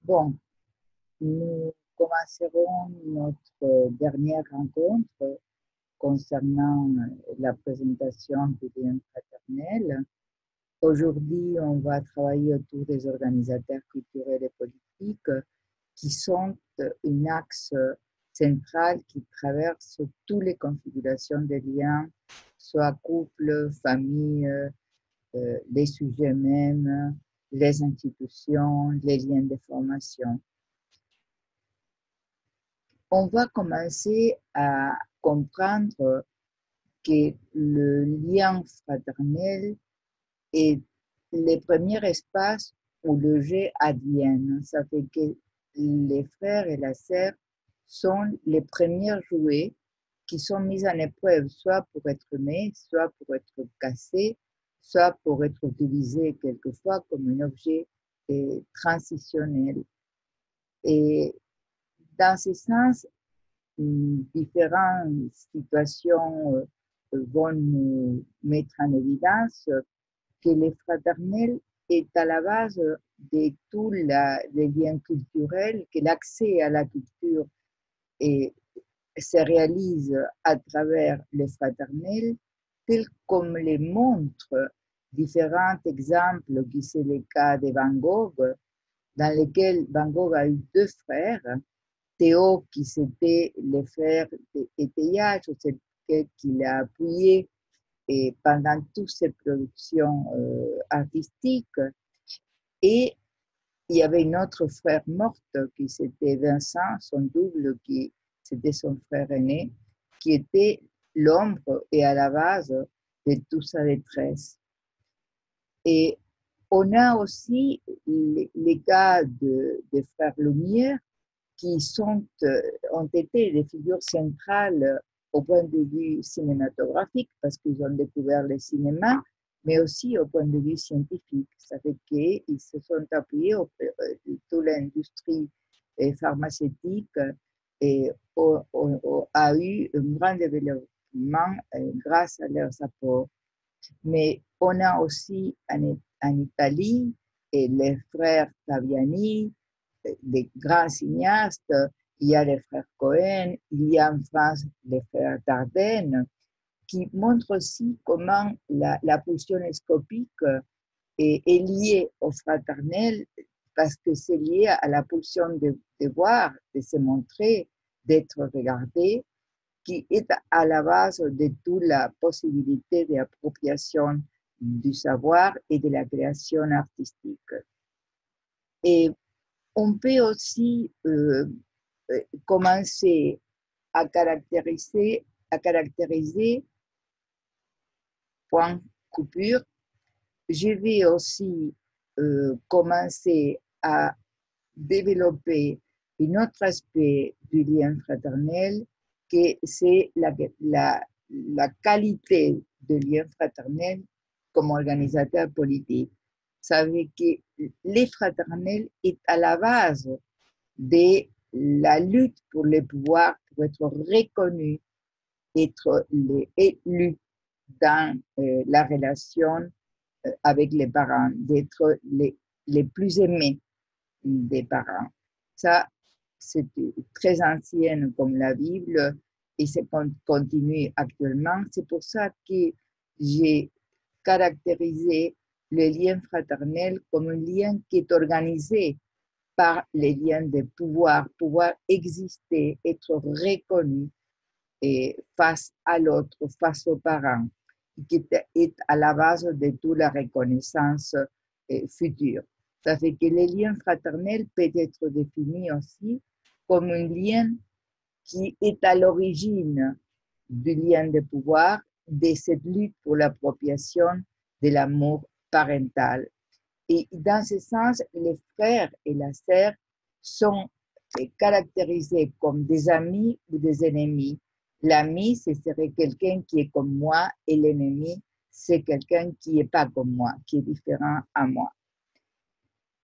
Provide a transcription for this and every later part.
Bon, nous commencerons notre dernière rencontre concernant la présentation du lien fraternel. Aujourd'hui, on va travailler autour des organisateurs culturels et politiques qui sont un axe central qui traverse toutes les configurations des liens, soit couple, famille, les sujets mêmes, les institutions, les liens de formation. On va commencer à comprendre que le lien fraternel est le premier espace où le jeu advienne. Ça fait que les frères et la sœur sont les premiers jouets qui sont mis en épreuve, soit pour être aimés, soit pour être cassés, soit pour être utilisés quelquefois comme un objet transitionnel. Et dans ce sens, différentes situations vont nous mettre en évidence que le fraternel est à la base de tous les liens culturels, que l'accès à la culture se réalise à travers le fraternel, tel comme le montrent différents exemples, qui c'est le cas de Van Gogh, dans lequel Van Gogh a eu deux frères, Théo, qui c'était le frère d'Étayage, c'est lequel qui l'a appuyé et pendant toutes ses productions artistiques. Et il y avait une autre frère morte, qui c'était Vincent, son double, qui c'était son frère aîné, qui était l'ombre et à la base de toute sa détresse. Et on a aussi les cas des frères Lumière, qui ont été des figures centrales au point de vue cinématographique, parce qu'ils ont découvert le cinéma, mais aussi au point de vue scientifique. Ça fait qu'ils se sont appuyés toute l'industrie pharmaceutique et a eu un grand développement grâce à leurs apports. Mais on a aussi en Italie les frères Taviani, des grands cinéastes. Il y a les frères Cohen, il y a en France les frères Dardenne, qui montrent aussi comment la pulsion scopique est liée au fraternel, parce que c'est lié à la pulsion de voir, de se montrer, d'être regardé, qui est à la base de toute la possibilité d'appropriation du savoir et de la création artistique. Et on peut aussi commencer à caractériser point coupure. Je vais aussi commencer à développer un autre aspect du lien fraternel, que c'est la qualité du lien fraternel comme organisateur politique. Ça veut dire que le fraternel est à la base de la lutte pour le pouvoir, pour être reconnu, être élu dans la relation avec les parents, d'être les plus aimés des parents. Ça, c'est très ancienne comme la Bible et ça continue actuellement. C'est pour ça que j'ai caractérisé le lien fraternel comme un lien qui est organisé par les liens de pouvoir exister, être reconnu et face à l'autre, face aux parents, qui est à la base de toute la reconnaissance future. Ça fait que le lien fraternel peut être défini aussi comme un lien qui est à l'origine du lien de pouvoir, de cette lutte pour l'appropriation de l'amour parental. Et dans ce sens, les frères et la sœur sont caractérisés comme des amis ou des ennemis. L'ami, ce serait quelqu'un qui est comme moi, et l'ennemi, c'est quelqu'un qui n'est pas comme moi, qui est différent à moi.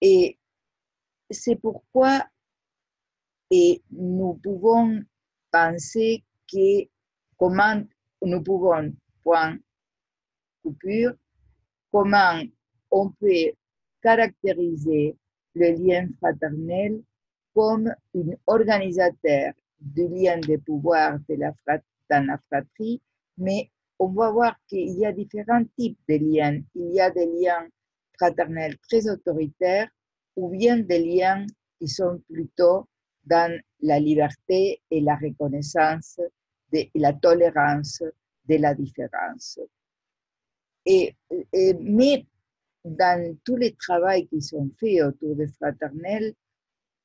Et c'est pourquoi nous pouvons penser que comment nous pouvons, point coupure, comment on peut caractériser le lien fraternel comme un organisateur du lien de pouvoir dans la fratrie, mais on va voir qu'il y a différents types de liens. Il y a des liens fraternels très autoritaires ou bien des liens qui sont plutôt dans la liberté et la reconnaissance et la tolérance de la différence. Mais dans tous les travaux qui sont faits autour de fraternel,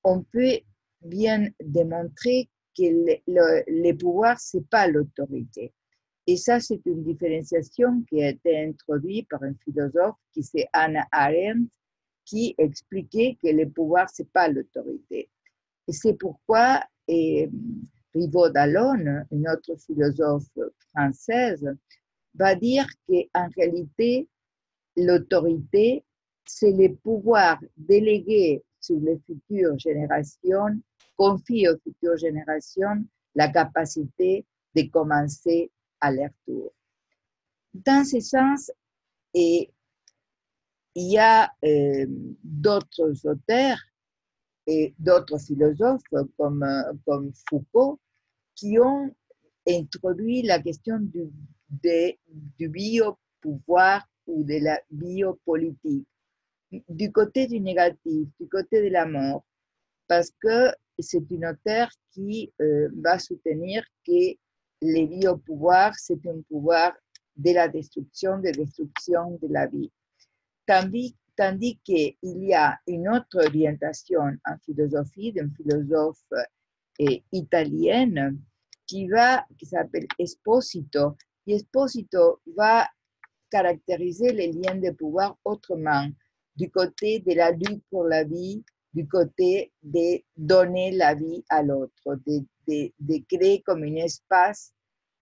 on peut bien démontrer que le pouvoir, ce n'est pas l'autorité. Et ça, c'est une différenciation qui a été introduite par un philosophe qui c'est Hannah Arendt, qui expliquait que le pouvoir, ce n'est pas l'autorité. Et c'est pourquoi Rivaud Dallon, une autre philosophe française, va dire qu'en réalité, l'autorité, c'est le pouvoir délégué sur les futures générations, confier aux futures générations la capacité de commencer à leur tour. Dans ce sens, il y a d'autres auteurs et d'autres philosophes comme Foucault qui ont introduit la question du biopouvoir ou de la biopolitique, du côté du négatif, du côté de la mort, parce que c'est une auteure qui va soutenir que le biopouvoir, c'est un pouvoir de la destruction de la vie. Tandis qu'il y a une autre orientation en philosophie d'un philosophe italienne qui s'appelle Esposito. Et Esposito va caractériser les liens de pouvoir autrement, du côté de la lutte pour la vie, du côté de donner la vie à l'autre, de créer comme un espace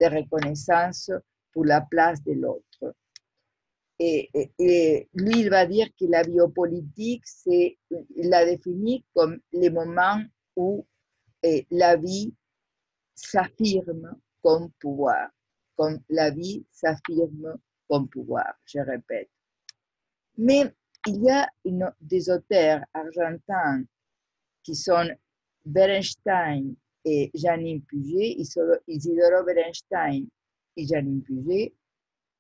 de reconnaissance pour la place de l'autre. Et lui, il va dire que la biopolitique, il la définit comme les moments où la vie s'affirme comme pouvoir, comme la vie s'affirme comme pouvoir, je répète. Mais il y a des auteurs argentins qui sont Bernstein et Janine Puget, Isidoro Bernstein et Janine Puget,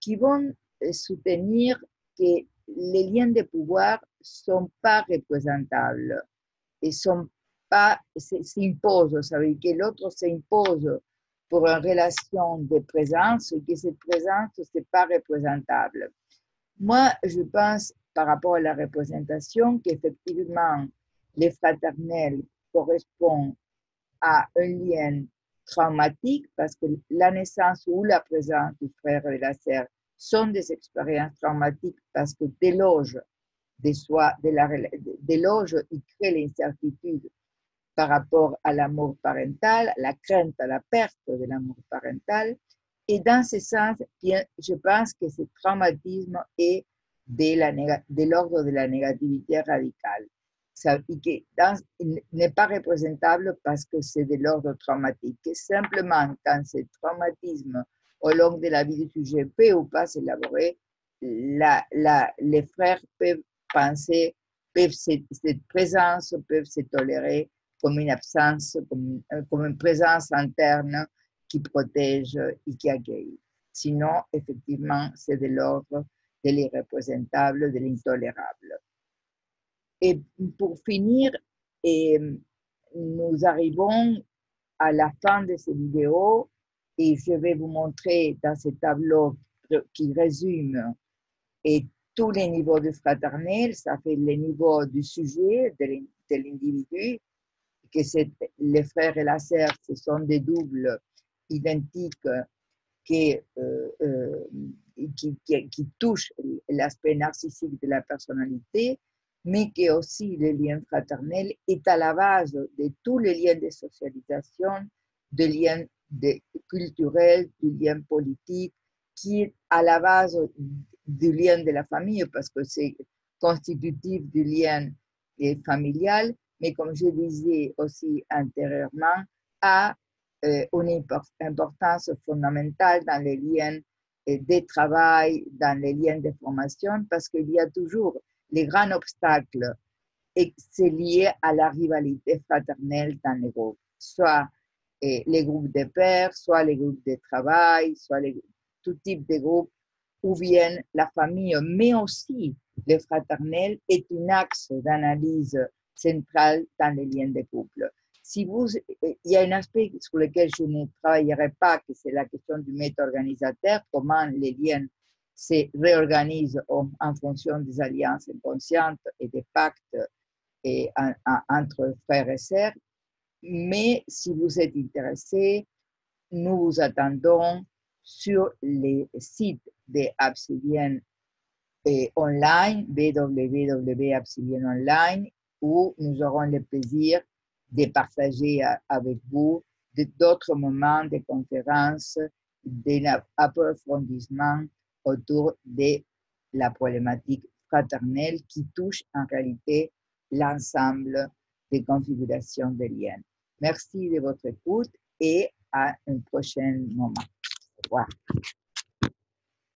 qui vont soutenir que les liens de pouvoir ne sont pas représentables et s'imposent, ça veut dire que l'autre s'impose pour une relation de présence et que cette présence n'est pas représentable. Moi, je pense, par rapport à la représentation, qu'effectivement, les fraternels correspondent à un lien traumatique parce que la naissance ou la présence du frère et de la sœur sont des expériences traumatiques parce que déloge il crée l'incertitude par rapport à l'amour parental, la crainte à la perte de l'amour parental. Et dans ce sens, je pense que ce traumatisme est de l'ordre de la négativité radicale. Il n'est pas représentable parce que c'est de l'ordre traumatique. Et simplement, quand ce traumatisme au long de la vie du sujet peut ou pas s'élaborer, les frères peuvent penser, cette présence peuvent se tolérer comme une absence, comme une présence interne qui protège et qui accueille. Sinon, effectivement, c'est de l'ordre de l'irreprésentable, de l'intolérable. Et pour finir, nous arrivons à la fin de cette vidéo et je vais vous montrer dans ce tableau qui résume tous les niveaux du fraternel, ça fait le niveau du sujet, de l'individu, que les frères et la sœur, ce sont des doubles identiques qui touchent l'aspect narcissique de la personnalité, mais que aussi le lien fraternel est à la base de tous les liens de socialisation, des liens culturels, du lien politique, qui est à la base du lien de la famille, parce que c'est constitutif du lien familial, mais comme je disais aussi antérieurement, a une importance fondamentale dans les liens de travail, dans les liens de formation, parce qu'il y a toujours les grands obstacles et c'est lié à la rivalité fraternelle dans les groupes, soit les groupes de pairs, soit les groupes de travail, soit tout type de groupes où vient la famille, mais aussi le fraternel est un axe d'analyse central dans les liens de couple. Si vous, il y a un aspect sur lequel je ne travaillerai pas, que c'est la question du maître organisateur, comment les liens se réorganisent en fonction des alliances inconscientes et des pactes entre frères et sœurs. Mais si vous êtes intéressé, nous vous attendons sur les sites de Obsidian online, www.obsidian online, où nous aurons le plaisir de partager avec vous d'autres moments de conférences, d'approfondissement autour de la problématique fraternelle qui touche en réalité l'ensemble des configurations des liens. Merci de votre écoute et à un prochain moment. Au revoir.